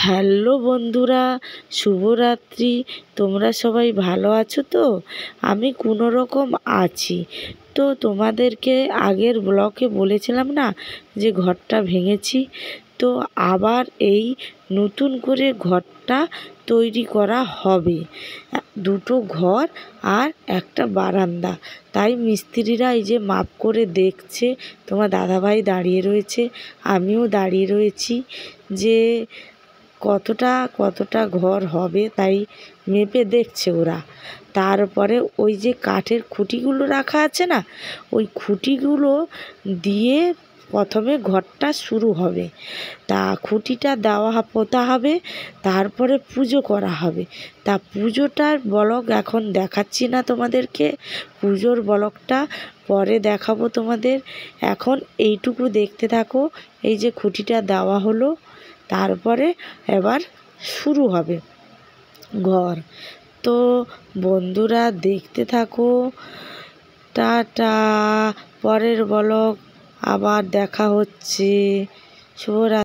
Hello বন্ধুরা, শুভরাত্রি। তোমরা সবাই ভালো আছো তো? আমি কোনো রকম আছি। তো তোমাদেরকে আগের ব্লগে বলেছিলাম না যে ঘরটা ভেঙেছি, তো আবার এই নতুন করে ঘরটা তৈরি করা হবে। দুটো ঘর আর একটা বারান্দা। তাই মিস্ত্রিরা এই যে মাপ করে দেখছে, তোমার দাদাভাই দাঁড়িয়ে রয়েছে, আমিও দাঁড়িয়ে রয়েছি যে কতটা ঘর হবে, তাই মেপে দেখছে ওরা। তারপরে ওই যে কাঠের খুঁটিগুলো রাখা আছে না, ওই খুঁটিগুলো দিয়ে প্রথমে ঘরটা শুরু হবে। তা খুঁটিটা পোতা হবে, তারপরে পুজো করা হবে। তা পুজোটার ব্লগ এখন দেখাচ্ছি না তোমাদেরকে, পুজোর ব্লগটা পরে দেখাবো তোমাদের। এখন এইটুকু দেখতে থাকো। এই যে খুঁটিটা দেওয়া হলো, তারপরে এবার শুরু হবে ঘর। তো বন্ধুরা দেখতে থাকো। টাটা, পরের ব্লগ আবার দেখা হচ্ছে। শুভরাত্রি।